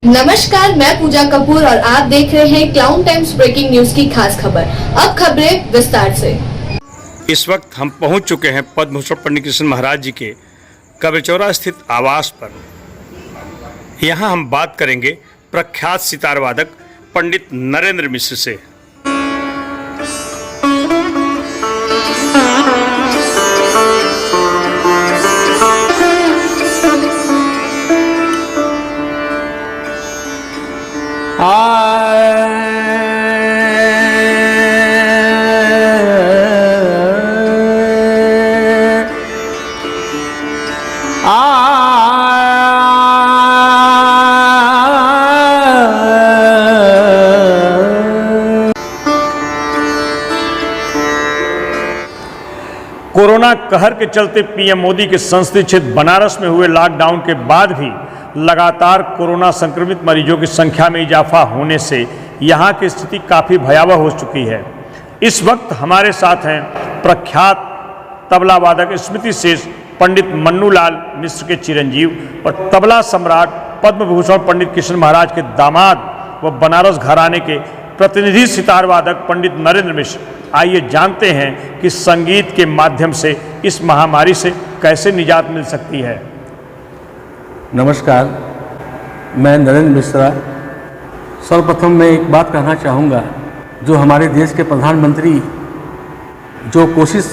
नमस्कार, मैं पूजा कपूर और आप देख रहे हैं क्लाउन टाइम्स ब्रेकिंग न्यूज की खास खबर। अब खबरें विस्तार से। इस वक्त हम पहुंच चुके हैं पद्म भूषण पंडित कृष्ण महाराज जी के कबरचौरा स्थित आवास पर। यहां हम बात करेंगे प्रख्यात सितार वादक पंडित नरेंद्र मिश्र से। कोरोना कहर के चलते पीएम मोदी के संसदीय क्षेत्र बनारस में हुए लॉकडाउन के बाद भी लगातार कोरोना संक्रमित मरीजों की संख्या में इजाफा होने से यहां की स्थिति काफ़ी भयावह हो चुकी है। इस वक्त हमारे साथ हैं प्रख्यात तबला वादक स्मृति शेष पंडित मन्नूलाल मिश्र के चिरंजीव और तबला सम्राट पद्म भूषण पंडित कृष्ण महाराज के दामाद व बनारस घराने के प्रतिनिधि सितार वादक पंडित नरेंद्र मिश्र। आइए जानते हैं कि संगीत के माध्यम से इस महामारी से कैसे निजात मिल सकती है। नमस्कार, मैं नरेंद्र मिश्रा। सर्वप्रथम मैं एक बात कहना चाहूँगा, जो हमारे देश के प्रधानमंत्री जो कोशिश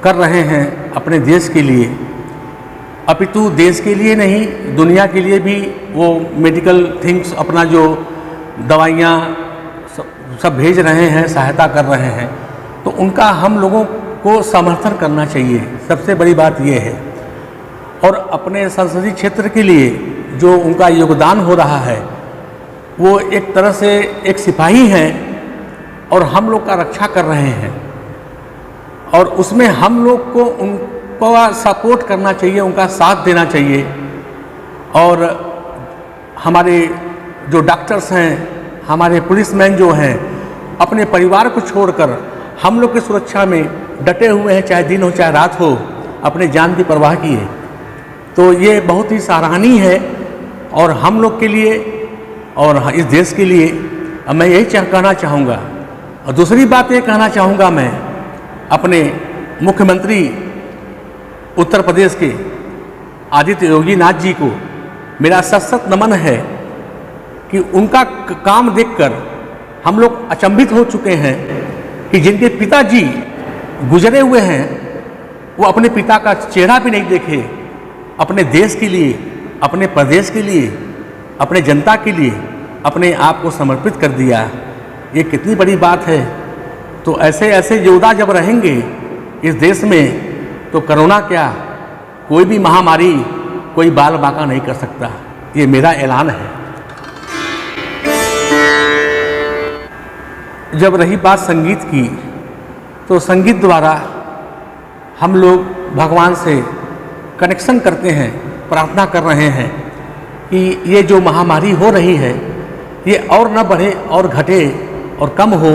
कर रहे हैं अपने देश के लिए, अपितु देश के लिए नहीं दुनिया के लिए भी वो मेडिकल थिंग्स अपना जो दवाइयाँ सब भेज रहे हैं, सहायता कर रहे हैं, तो उनका हम लोगों को समर्थन करना चाहिए। सबसे बड़ी बात ये है। और अपने संसदीय क्षेत्र के लिए जो उनका योगदान हो रहा है, वो एक तरह से एक सिपाही हैं और हम लोग का रक्षा कर रहे हैं, और उसमें हम लोग को उनको सपोर्ट करना चाहिए, उनका साथ देना चाहिए। और हमारे जो डॉक्टर्स हैं, हमारे पुलिसमैन जो हैं, अपने परिवार को छोड़कर हम लोग की सुरक्षा में डटे हुए हैं, चाहे दिन हो चाहे रात हो, अपने जान की परवाह किए। तो ये बहुत ही सराहनीय है और हम लोग के लिए और इस देश के लिए मैं यही कहना चाहूँगा। और दूसरी बात ये कहना चाहूँगा, मैं अपने मुख्यमंत्री उत्तर प्रदेश के आदित्य योगी नाथ जी को मेरा सशक्त नमन है कि उनका काम देखकर हम लोग अचंभित हो चुके हैं कि जिनके पिताजी गुजरे हुए हैं, वो अपने पिता का चेहरा भी नहीं देखे, अपने देश के लिए, अपने प्रदेश के लिए, अपने जनता के लिए अपने आप को समर्पित कर दिया। ये कितनी बड़ी बात है। तो ऐसे ऐसे योद्धा जब रहेंगे इस देश में, तो कोरोना क्या, कोई भी महामारी कोई बाल बांका नहीं कर सकता। ये मेरा ऐलान है। जब रही बात संगीत की, तो संगीत द्वारा हम लोग भगवान से कनेक्शन करते हैं, प्रार्थना कर रहे हैं कि ये जो महामारी हो रही है, ये और न बढ़े और घटे और कम हो,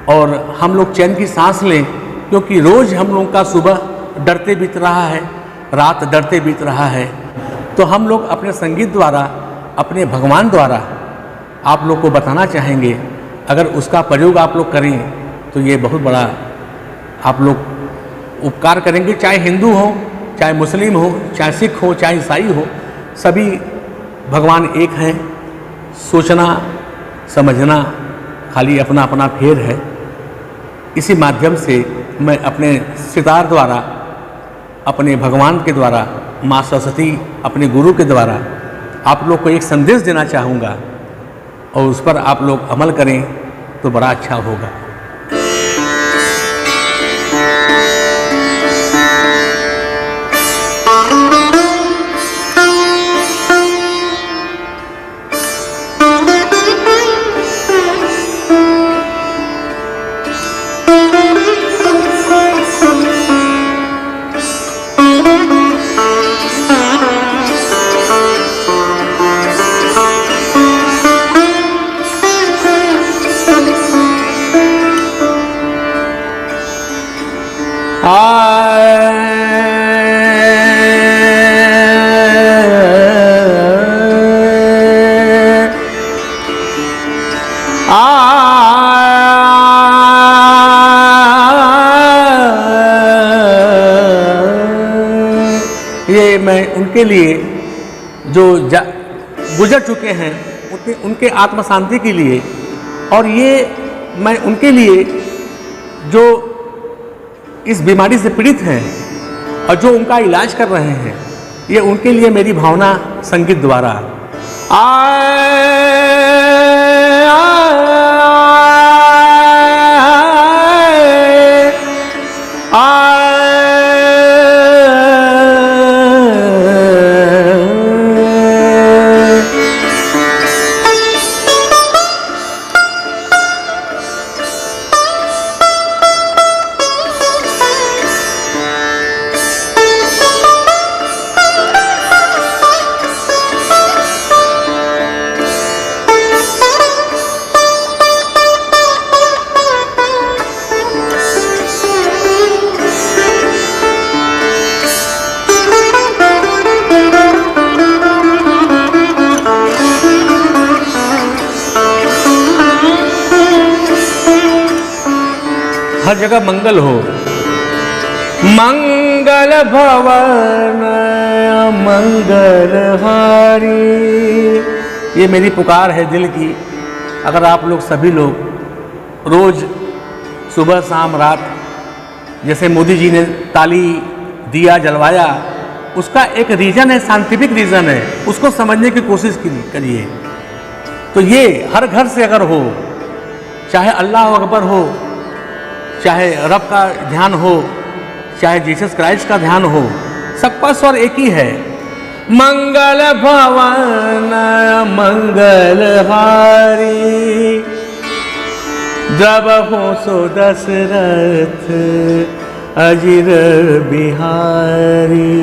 और हम लोग चैन की सांस लें, क्योंकि रोज़ हम लोगों का सुबह डरते बीत रहा है, रात डरते बीत रहा है। तो हम लोग अपने संगीत द्वारा, अपने भगवान द्वारा आप लोग को बताना चाहेंगे, अगर उसका प्रयोग आप लोग करें तो ये बहुत बड़ा आप लोग उपकार करेंगे। चाहे हिंदू हो, चाहे मुस्लिम हो, चाहे सिख हो, चाहे ईसाई हो, सभी भगवान एक हैं। सोचना समझना खाली अपना अपना फेर है। इसी माध्यम से मैं अपने सितार द्वारा, अपने भगवान के द्वारा, माँ सरस्वती अपने गुरु के द्वारा आप लोग को एक संदेश देना चाहूँगा, और उस पर आप लोग अमल करें तो बड़ा अच्छा होगा। मैं उनके लिए जो गुजर चुके हैं उनके आत्म शांति के लिए, और ये मैं उनके लिए जो इस बीमारी से पीड़ित हैं और जो उनका इलाज कर रहे हैं, ये उनके लिए मेरी भावना संगीत द्वारा हर जगह मंगल हो। मंगल भवन मंगल हारी, ये मेरी पुकार है दिल की। अगर आप लोग सभी लोग रोज सुबह शाम रात जैसे मोदी जी ने ताली दिया जलवाया, उसका एक रीज़न है, साइंटिफिक रीज़न है, उसको समझने की कोशिश करिए। तो ये हर घर से अगर हो, चाहे अल्लाह अकबर हो, चाहे रब का ध्यान हो, चाहे जीसस क्राइस्ट का ध्यान हो, सबका स्वर एक ही है। मंगल भवन मंगल हारी, जब हो सो दशरथ अजिर बिहारी,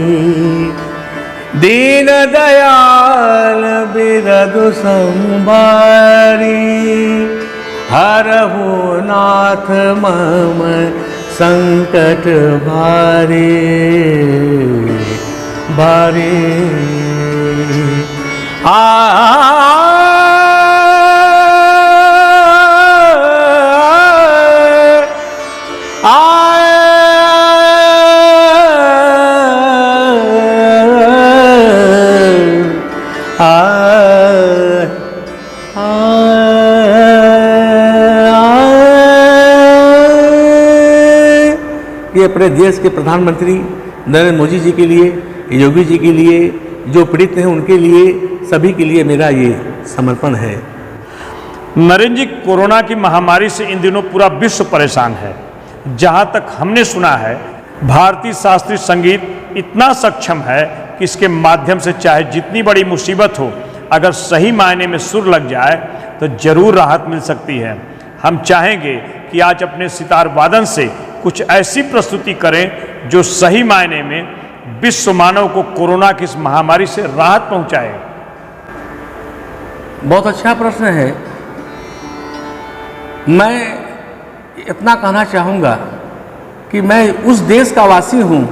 दीन दयाल बिरदु संभारी, हरहु नाथ मम संकट भारी भारी। ये अपने देश के प्रधानमंत्री नरेंद्र मोदी जी के लिए, योगी जी के लिए, जो पीड़ित हैं उनके लिए, सभी के लिए मेरा ये समर्पण है। नरेंद्र जी, कोरोना की महामारी से इन दिनों पूरा विश्व परेशान है। जहां तक हमने सुना है, भारतीय शास्त्रीय संगीत इतना सक्षम है कि इसके माध्यम से चाहे जितनी बड़ी मुसीबत हो, अगर सही मायने में सुर लग जाए तो जरूर राहत मिल सकती है। हम चाहेंगे कि आज अपने सितार वादन से कुछ ऐसी प्रस्तुति करें जो सही मायने में विश्व मानव को कोरोना की इस महामारी से राहत पहुंचाए। बहुत अच्छा प्रश्न है। मैं इतना कहना चाहूँगा कि मैं उस देश का वासी हूँ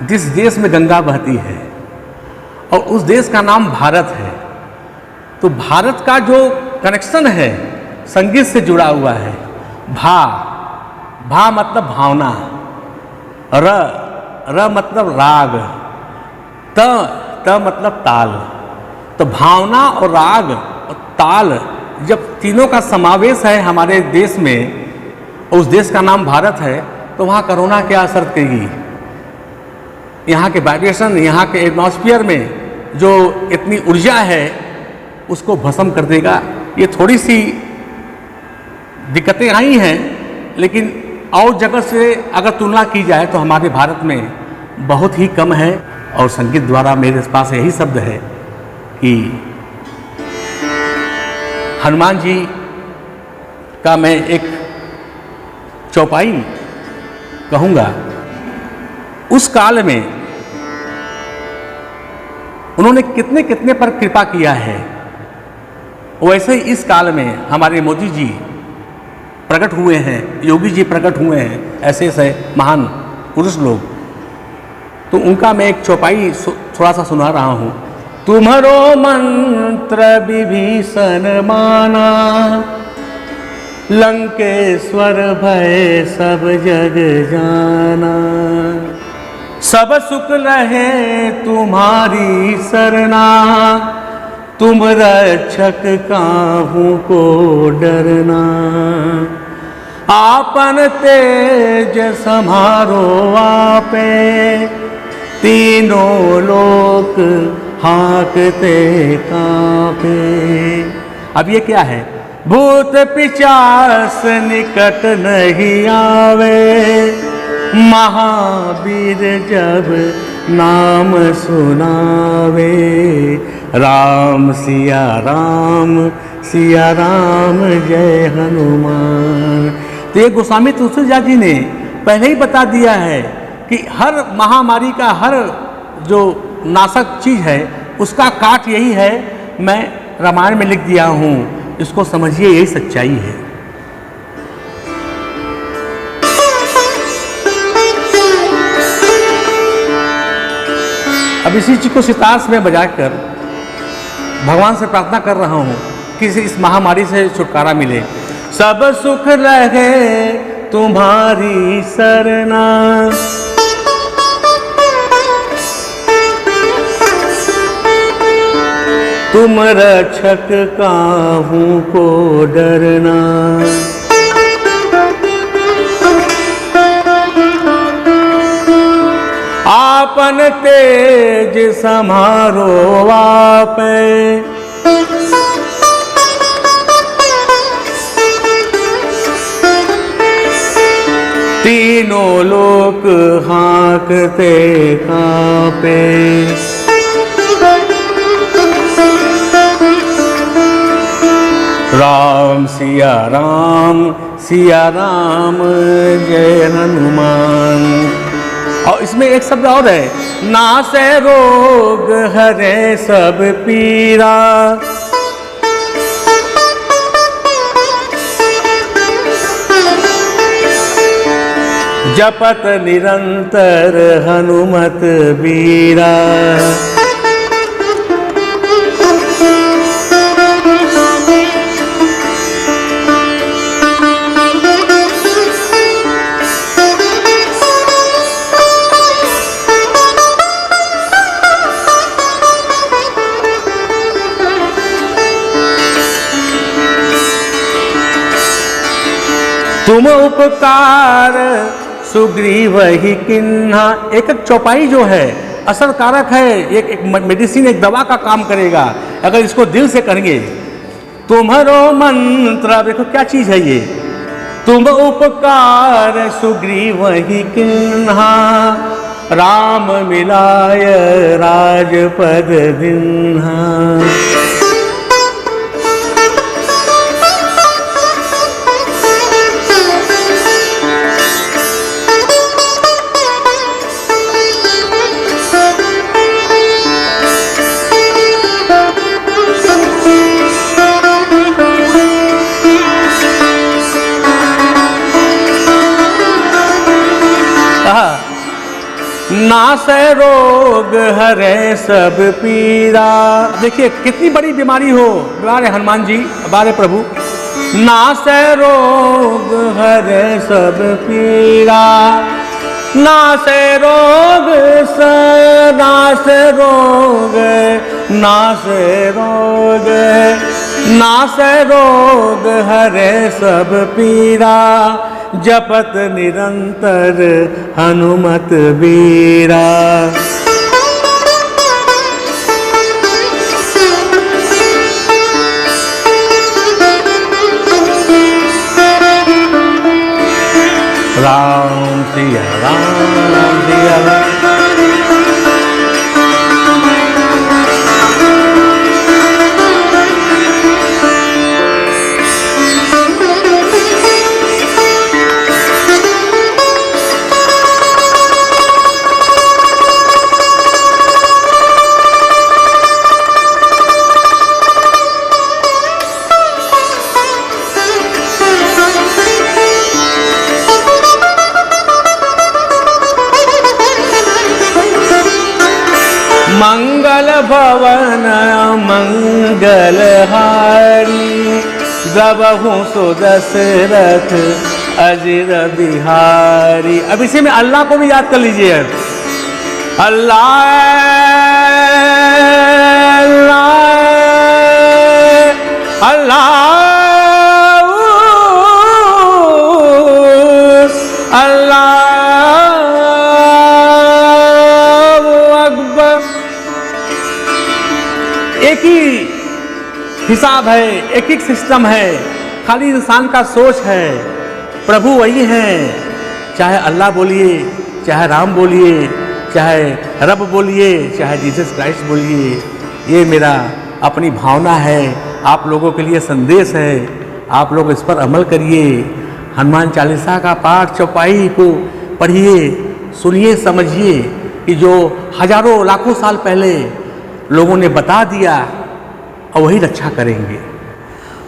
जिस देश में गंगा बहती है, और उस देश का नाम भारत है। तो भारत का जो कनेक्शन है संगीत से जुड़ा हुआ है। भा मतलब भावना, र मतलब राग, त मतलब ताल। तो भावना और राग और ताल जब तीनों का समावेश है हमारे देश में, उस देश का नाम भारत है, तो वहाँ कोरोना क्या असर करेगी? यहाँ के वाइब्रेशन, यहाँ के एटमॉस्फेयर में जो इतनी ऊर्जा है उसको भस्म कर देगा। ये थोड़ी सी दिक्कतें आई हैं, लेकिन और जगह से अगर तुलना की जाए तो हमारे भारत में बहुत ही कम है। और संगीत द्वारा मेरे पास यही शब्द है कि हनुमान जी का मैं एक चौपाई कहूँगा। उस काल में उन्होंने कितने कितने पर कृपा किया है, वैसे ही इस काल में हमारे मोदी जी प्रकट हुए हैं, योगी जी प्रकट हुए हैं, ऐसे ऐसे महान पुरुष लोग। तो उनका मैं एक चौपाई थोड़ा सा सुना रहा हूँ। तुम्हारो मंत्र विभीषण माना, लंकेश्वर भय सब जग जाना। सब सुख रहे तुम्हारी सरना, तुम रक्षक काहू को डरना। आपन तेज समारो आपे, तीनों लोक हाकते कांपे। अब ये क्या है? भूत पिशाच निकट नहीं आवे, महावीर जब नाम सुनावे। राम सिया राम जय हनुमान। तो ये गोस्वामी तुलसीदास जी ने पहले ही बता दिया है कि हर महामारी का, हर जो नाशक चीज है उसका काट यही है। मैं रामायण में लिख दिया हूँ, इसको समझिए, यही सच्चाई है। अब इसी चीज को सितार में बजाकर भगवान से प्रार्थना कर रहा हूँ कि इस महामारी से छुटकारा मिले। सब सुख रहे तुम्हारी सरना, तुम रक्षक काहू को डरना। आपन तेज समारो आपे, तीनों लोक हाकते कांपे। राम सिया राम जय हनुमान। और इसमें एक शब्द और है, नासे रोग हरे सब पीरा। जपत निरंतर हनुमत बीरा। तुम उपकार सुग्रीव ही किन्हा। एक एक चौपाई जो है असरकारक है, एक मेडिसिन, एक दवा का काम करेगा अगर इसको दिल से करेंगे। तुम्हारो मंत्र, देखो क्या चीज है ये, तुम उपकार सुग्रीव ही किन्हा। राम मिलाय राजपद दिन्हा। नासै रोग हरे सब पीरा। देखिए कितनी बड़ी बीमारी हो, बीमार है हनुमान जी, हमारे प्रभु। नासै रोग हरे सब पीरा, नासै रोग नासै रोग नासै रोग नासै रोग हरे सब पीरा। जपत निरंतर हनुमत बीरा। राम सिया राम सिया राम। मंगल भवन मंगलहारी, द्रवहु सुदशरथ अजिर बिहारी। अब इसी में अल्लाह को भी याद कर लीजिए। अल्लाह अल्लाह अल्लाह अल्लाह अकबर। एक ही हिसाब है, एक ही सिस्टम है, खाली इंसान का सोच है। प्रभु वही हैं, चाहे अल्लाह बोलिए, चाहे राम बोलिए, चाहे रब बोलिए, चाहे जीसस क्राइस्ट बोलिए। ये मेरा अपनी भावना है, आप लोगों के लिए संदेश है। आप लोग इस पर अमल करिए। हनुमान चालीसा का पाठ चौपाई को पढ़िए, सुनिए, समझिए कि जो हजारों लाखों साल पहले लोगों ने बता दिया और वही रक्षा करेंगे।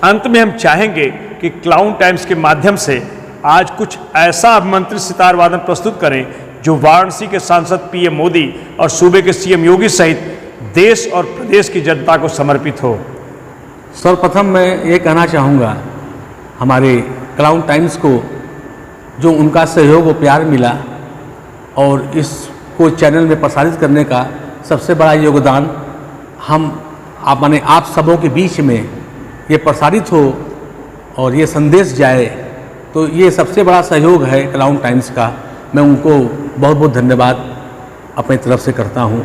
अंत में हम चाहेंगे कि क्लाउन टाइम्स के माध्यम से आज कुछ ऐसा मंत्र सितार वादन प्रस्तुत करें जो वाराणसी के सांसद पीएम मोदी और सूबे के सीएम योगी सहित देश और प्रदेश की जनता को समर्पित हो। सर्वप्रथम मैं ये कहना चाहूँगा हमारे क्लाउन टाइम्स को, जो उनका सहयोग और प्यार मिला और इसको चैनल में प्रसारित करने का सबसे बड़ा योगदान आप सबों के बीच में ये प्रसारित हो और ये संदेश जाए, तो ये सबसे बड़ा सहयोग है क्लाउन टाइम्स का। मैं उनको बहुत बहुत धन्यवाद अपनी तरफ से करता हूँ।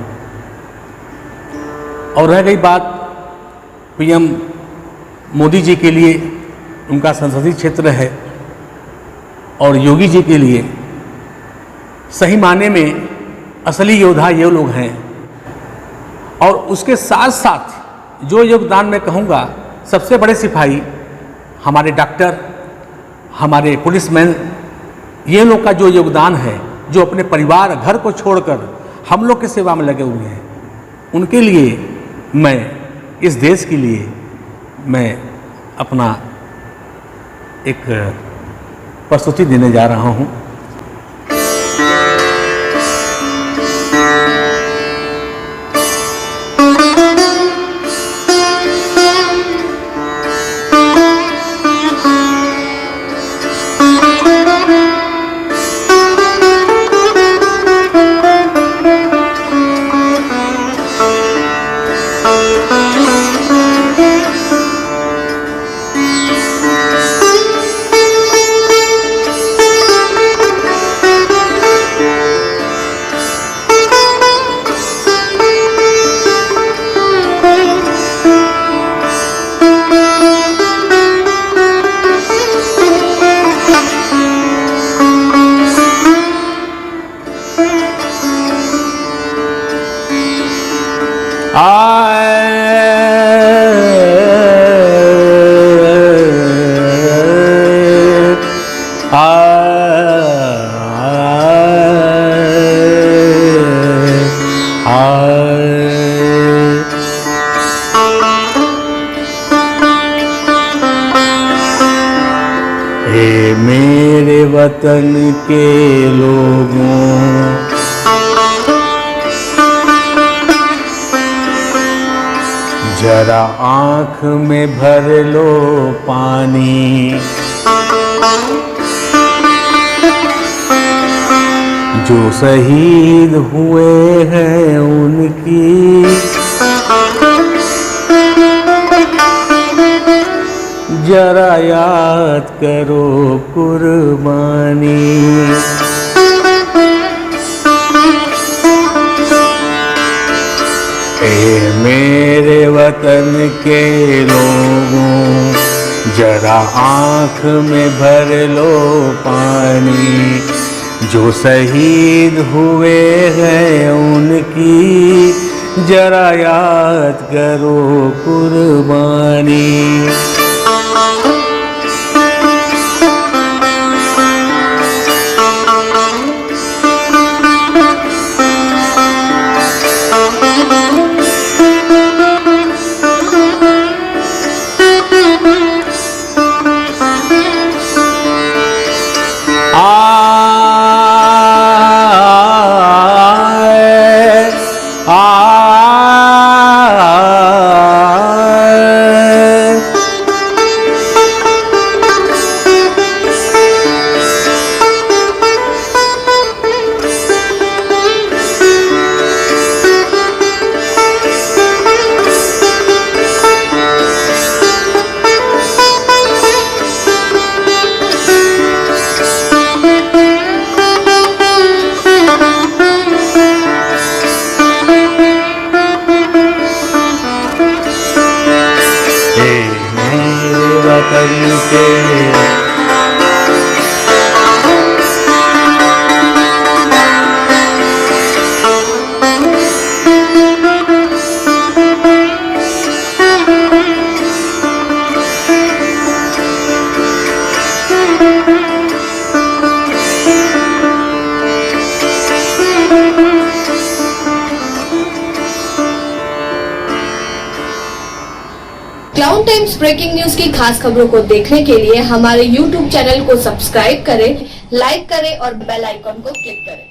और रह गई बात पीएम मोदी जी के लिए, उनका संसदीय क्षेत्र है, और योगी जी के लिए सही माने में असली योद्धा ये लोग हैं। और उसके साथ साथ जो योगदान मैं कहूँगा, सबसे बड़े सिपाही हमारे डॉक्टर, हमारे पुलिसमैन, ये लोग का जो योगदान है, जो अपने परिवार घर को छोड़कर हम लोग की सेवा में लगे हुए हैं, उनके लिए मैं, इस देश के लिए मैं अपना एक प्रस्तुति देने जा रहा हूँ। मेरे वतन के लोगों, जरा आँख में भर लो पानी, जो शहीद हुए हैं उनकी जरा याद करो कुर्बानी। ए मेरे वतन के लोगों, जरा आँख में भर लो पानी, जो शहीद हुए हैं उनकी जरा याद करो कुर्बानी। क्लाउड टाइम्स ब्रेकिंग न्यूज की खास खबरों को देखने के लिए हमारे YouTube चैनल को सब्सक्राइब करें, लाइक करें और बेल आइकॉन को क्लिक करें।